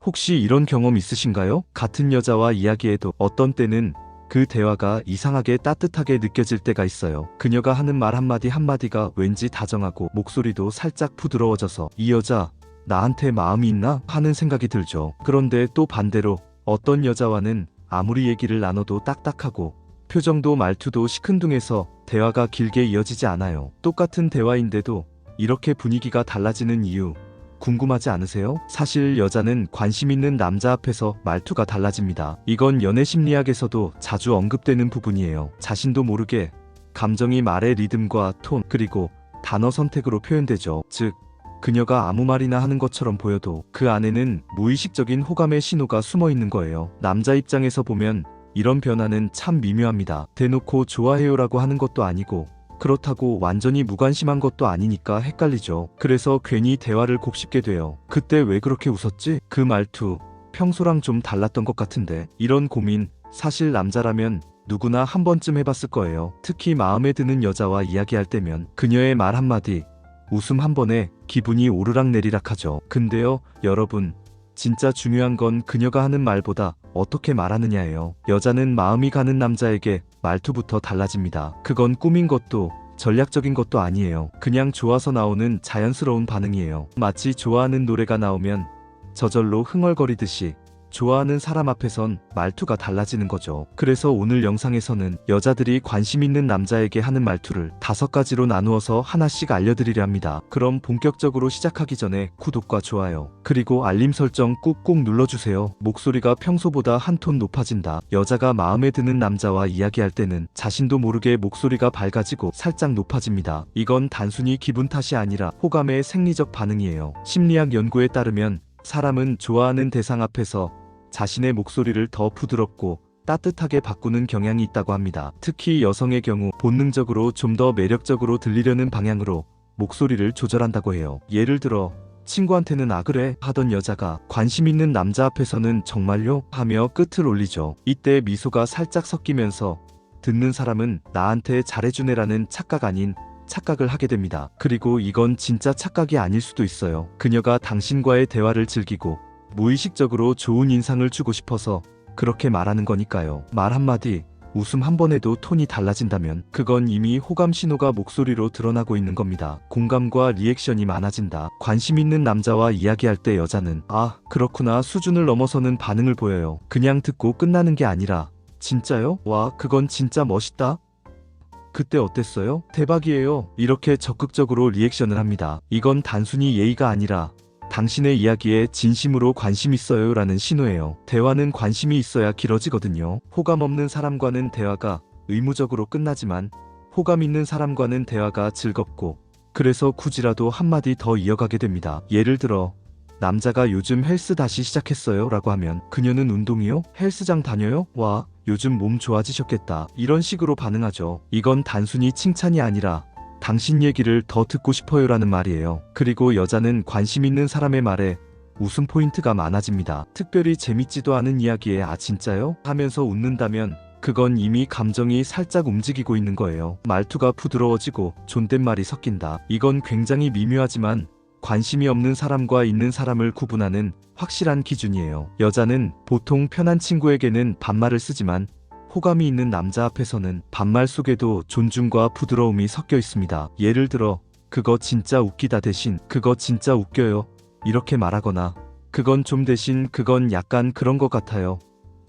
혹시 이런 경험 있으신가요? 같은 여자와 이야기해도 어떤 때는 그 대화가 이상하게 따뜻하게 느껴질 때가 있어요. 그녀가 하는 말 한마디 한마디가 왠지 다정하고 목소리도 살짝 부드러워져서 이 여자 나한테 마음이 있나 하는 생각이 들죠. 그런데 또 반대로 어떤 여자와는 아무리 얘기를 나눠도 딱딱하고 표정도 말투도 시큰둥해서 대화가 길게 이어지지 않아요. 똑같은 대화인데도 이렇게 분위기가 달라지는 이유 궁금하지 않으세요? 사실 여자는 관심 있는 남자 앞에서 말투가 달라집니다. 이건 연애 심리학에서도 자주 언급되는 부분이에요. 자신도 모르게 감정이 말의 리듬과 톤 그리고 단어 선택으로 표현되죠. 즉 그녀가 아무 말이나 하는 것처럼 보여도 그 안에는 무의식적인 호감의 신호가 숨어 있는 거예요. 남자 입장에서 보면 이런 변화는 참 미묘합니다. 대놓고 좋아해요라고 하는 것도 아니고 그렇다고 완전히 무관심한 것도 아니니까 헷갈리죠. 그래서 괜히 대화를 곱씹게 돼요. 그때 왜 그렇게 웃었지? 그 말투 평소랑 좀 달랐던 것 같은데. 이런 고민 사실 남자라면 누구나 한 번쯤 해봤을 거예요. 특히 마음에 드는 여자와 이야기할 때면 그녀의 말 한마디 웃음 한 번에 기분이 오르락내리락 하죠. 근데요 여러분, 진짜 중요한 건 그녀가 하는 말보다 어떻게 말하느냐예요. 여자는 마음이 가는 남자에게 말투부터 달라집니다. 그건 꾸민 것도 전략적인 것도 아니에요. 그냥 좋아서 나오는 자연스러운 반응이에요. 마치 좋아하는 노래가 나오면 저절로 흥얼거리듯이 좋아하는 사람 앞에선 말투가 달라지는 거죠. 그래서 오늘 영상에서는 여자들이 관심 있는 남자에게 하는 말투를 5가지로 나누어서 하나씩 알려드리려 합니다. 그럼 본격적으로 시작하기 전에 구독과 좋아요 그리고 알림 설정 꾹꾹 눌러주세요. 목소리가 평소보다 한 톤 높아진다. 여자가 마음에 드는 남자와 이야기할 때는 자신도 모르게 목소리가 밝아지고 살짝 높아집니다. 이건 단순히 기분 탓이 아니라 호감의 생리적 반응이에요. 심리학 연구에 따르면 사람은 좋아하는 대상 앞에서 자신의 목소리를 더 부드럽고 따뜻하게 바꾸는 경향이 있다고 합니다. 특히 여성의 경우 본능적으로 좀 더 매력적으로 들리려는 방향으로 목소리를 조절한다고 해요. 예를 들어 친구한테는 아 그래 하던 여자가 관심 있는 남자 앞에서는 정말요? 하며 끝을 올리죠. 이때 미소가 살짝 섞이면서 듣는 사람은 나한테 잘해주네라는 착각 아닌 착각을 하게 됩니다. 그리고 이건 진짜 착각이 아닐 수도 있어요. 그녀가 당신과의 대화를 즐기고 무의식적으로 좋은 인상을 주고 싶어서 그렇게 말하는 거니까요. 말 한마디, 웃음 한 번에도 톤이 달라진다면 그건 이미 호감 신호가 목소리로 드러나고 있는 겁니다. 공감과 리액션이 많아진다. 관심 있는 남자와 이야기할 때 여자는 아, 그렇구나 수준을 넘어서는 반응을 보여요. 그냥 듣고 끝나는 게 아니라 진짜요? 와, 그건 진짜 멋있다. 그때 어땠어요? 대박이에요. 이렇게 적극적으로 리액션을 합니다. 이건 단순히 예의가 아니라 당신의 이야기에 진심으로 관심 있어요 라는 신호예요. 대화는 관심이 있어야 길어지거든요. 호감 없는 사람과는 대화가 의무적으로 끝나지만 호감 있는 사람과는 대화가 즐겁고 그래서 굳이라도 한마디 더 이어가게 됩니다. 예를 들어 남자가 요즘 헬스 다시 시작했어요 라고 하면 그녀는 운동이요? 헬스장 다녀요? 와, 요즘 몸 좋아지셨겠다. 이런 식으로 반응하죠. 이건 단순히 칭찬이 아니라 당신 얘기를 더 듣고 싶어요 라는 말이에요. 그리고 여자는 관심 있는 사람의 말에 웃음 포인트가 많아집니다. 특별히 재밌지도 않은 이야기에 아 진짜요? 하면서 웃는다면 그건 이미 감정이 살짝 움직이고 있는 거예요. 말투가 부드러워지고 존댓말이 섞인다. 이건 굉장히 미묘하지만 관심이 없는 사람과 있는 사람을 구분하는 확실한 기준이에요. 여자는 보통 편한 친구에게는 반말을 쓰지만 호감이 있는 남자 앞에서는 반말 속에도 존중과 부드러움이 섞여 있습니다. 예를 들어 그거 진짜 웃기다 대신 그거 진짜 웃겨요 이렇게 말하거나 그건 좀 대신 그건 약간 그런 것 같아요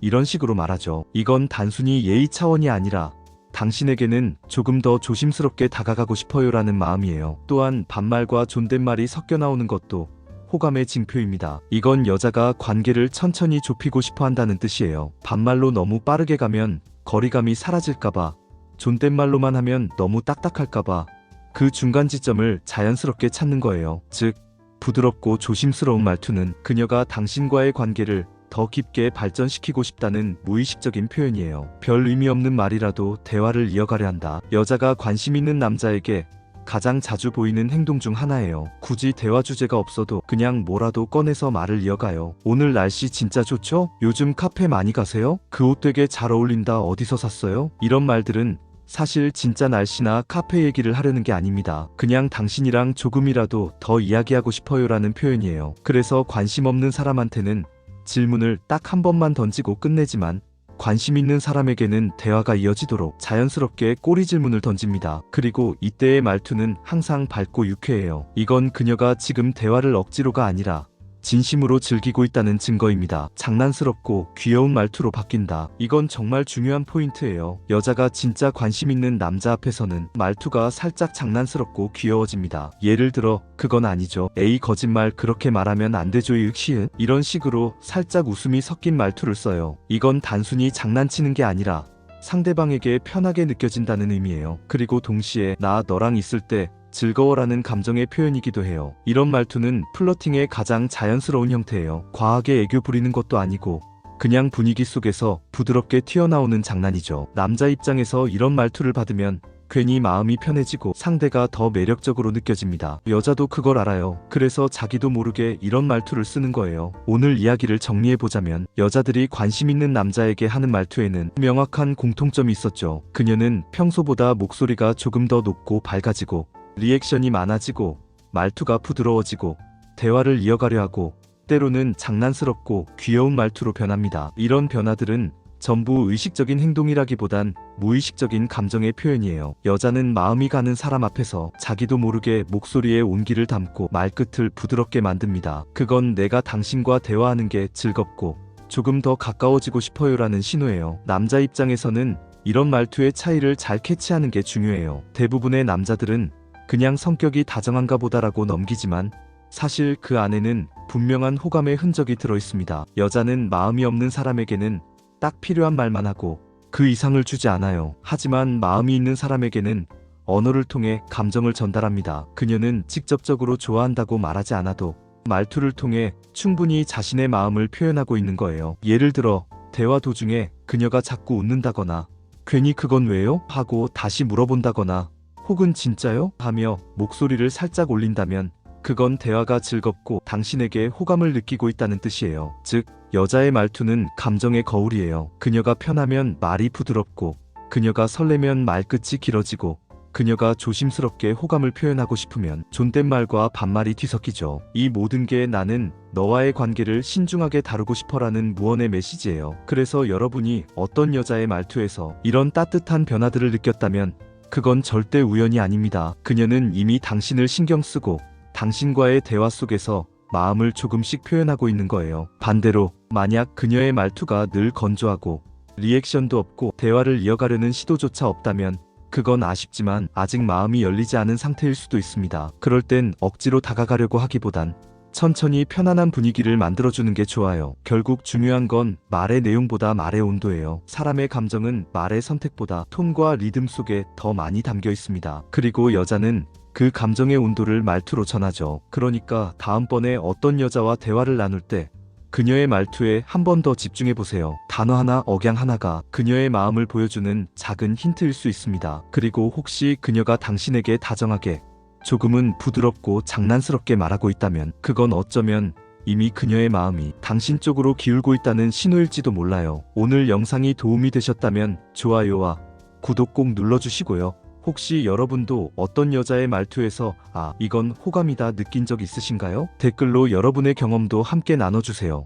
이런 식으로 말하죠. 이건 단순히 예의 차원이 아니라 당신에게는 조금 더 조심스럽게 다가가고 싶어요 라는 마음이에요. 또한 반말과 존댓말이 섞여 나오는 것도 호감의 징표입니다. 이건 여자가 관계를 천천히 좁히고 싶어 한다는 뜻이에요. 반말로 너무 빠르게 가면 거리감이 사라질까봐, 존댓말로만 하면 너무 딱딱할까봐 그 중간 지점을 자연스럽게 찾는 거예요. 즉, 부드럽고 조심스러운 말투는 그녀가 당신과의 관계를 더 깊게 발전시키고 싶다는 무의식적인 표현이에요. 별 의미 없는 말이라도 대화를 이어가려 한다. 여자가 관심 있는 남자에게 가장 자주 보이는 행동 중 하나예요. 굳이 대화 주제가 없어도 그냥 뭐라도 꺼내서 말을 이어가요. 오늘 날씨 진짜 좋죠? 요즘 카페 많이 가세요? 그 옷 되게 잘 어울린다. 어디서 샀어요? 이런 말들은 사실 진짜 날씨나 카페 얘기를 하려는 게 아닙니다. 그냥 당신이랑 조금이라도 더 이야기하고 싶어요 라는 표현이에요. 그래서 관심 없는 사람한테는 질문을 딱 한 번만 던지고 끝내지만 관심 있는 사람에게는 대화가 이어지도록 자연스럽게 꼬리 질문을 던집니다. 그리고 이때의 말투는 항상 밝고 유쾌해요. 이건 그녀가 지금 대화를 억지로가 아니라 진심으로 즐기고 있다는 증거입니다. 장난스럽고 귀여운 말투로 바뀐다. 이건 정말 중요한 포인트예요. 여자가 진짜 관심 있는 남자 앞에서는 말투가 살짝 장난스럽고 귀여워집니다. 예를 들어 그건 아니죠. 에이 거짓말 그렇게 말하면 안 되죠 이윽시은 이런 식으로 살짝 웃음이 섞인 말투를 써요. 이건 단순히 장난치는 게 아니라 상대방에게 편하게 느껴진다는 의미예요. 그리고 동시에 나 너랑 있을 때 즐거워라는 감정의 표현이기도 해요. 이런 말투는 플러팅의 가장 자연스러운 형태예요. 과하게 애교 부리는 것도 아니고 그냥 분위기 속에서 부드럽게 튀어나오는 장난이죠. 남자 입장에서 이런 말투를 받으면 괜히 마음이 편해지고 상대가 더 매력적으로 느껴집니다. 여자도 그걸 알아요. 그래서 자기도 모르게 이런 말투를 쓰는 거예요. 오늘 이야기를 정리해보자면 여자들이 관심 있는 남자에게 하는 말투에는 명확한 공통점이 있었죠. 그녀는 평소보다 목소리가 조금 더 높고 밝아지고 리액션이 많아지고 말투가 부드러워지고 대화를 이어가려 하고 때로는 장난스럽고 귀여운 말투로 변합니다. 이런 변화들은 전부 의식적인 행동이라기보단 무의식적인 감정의 표현이에요. 여자는 마음이 가는 사람 앞에서 자기도 모르게 목소리에 온기를 담고 말끝을 부드럽게 만듭니다. 그건 내가 당신과 대화하는 게 즐겁고 조금 더 가까워지고 싶어요라는 신호예요. 남자 입장에서는 이런 말투의 차이를 잘 캐치하는 게 중요해요. 대부분의 남자들은 그냥 성격이 다정한가 보다라고 넘기지만 사실 그 안에는 분명한 호감의 흔적이 들어있습니다. 여자는 마음이 없는 사람에게는 딱 필요한 말만 하고 그 이상을 주지 않아요. 하지만 마음이 있는 사람에게는 언어를 통해 감정을 전달합니다. 그녀는 직접적으로 좋아한다고 말하지 않아도 말투를 통해 충분히 자신의 마음을 표현하고 있는 거예요. 예를 들어 대화 도중에 그녀가 자꾸 웃는다거나 괜히 그건 왜요? 하고 다시 물어본다거나 혹은 진짜요? 하며 목소리를 살짝 올린다면 그건 대화가 즐겁고 당신에게 호감을 느끼고 있다는 뜻이에요. 즉, 여자의 말투는 감정의 거울이에요. 그녀가 편하면 말이 부드럽고, 그녀가 설레면 말끝이 길어지고, 그녀가 조심스럽게 호감을 표현하고 싶으면 존댓말과 반말이 뒤섞이죠. 이 모든 게 나는 너와의 관계를 신중하게 다루고 싶어라는 무언의 메시지예요. 그래서 여러분이 어떤 여자의 말투에서 이런 따뜻한 변화들을 느꼈다면 그건 절대 우연이 아닙니다. 그녀는 이미 당신을 신경 쓰고 당신과의 대화 속에서 마음을 조금씩 표현하고 있는 거예요. 반대로 만약 그녀의 말투가 늘 건조하고 리액션도 없고 대화를 이어가려는 시도조차 없다면 그건 아쉽지만 아직 마음이 열리지 않은 상태일 수도 있습니다. 그럴 땐 억지로 다가가려고 하기보단 천천히 편안한 분위기를 만들어주는 게 좋아요. 결국 중요한 건 말의 내용보다 말의 온도예요. 사람의 감정은 말의 선택보다 톤과 리듬 속에 더 많이 담겨 있습니다. 그리고 여자는 그 감정의 온도를 말투로 전하죠. 그러니까 다음번에 어떤 여자와 대화를 나눌 때 그녀의 말투에 한 번 더 집중해보세요. 단어 하나, 억양 하나가 그녀의 마음을 보여주는 작은 힌트일 수 있습니다. 그리고 혹시 그녀가 당신에게 다정하게 조금은 부드럽고 장난스럽게 말하고 있다면 그건 어쩌면 이미 그녀의 마음이 당신 쪽으로 기울고 있다는 신호일지도 몰라요. 오늘 영상이 도움이 되셨다면 좋아요와 구독 꼭 눌러주시고요. 혹시 여러분도 어떤 여자의 말투에서 이건 호감이다 느낀 적 있으신가요? 댓글로 여러분의 경험도 함께 나눠주세요.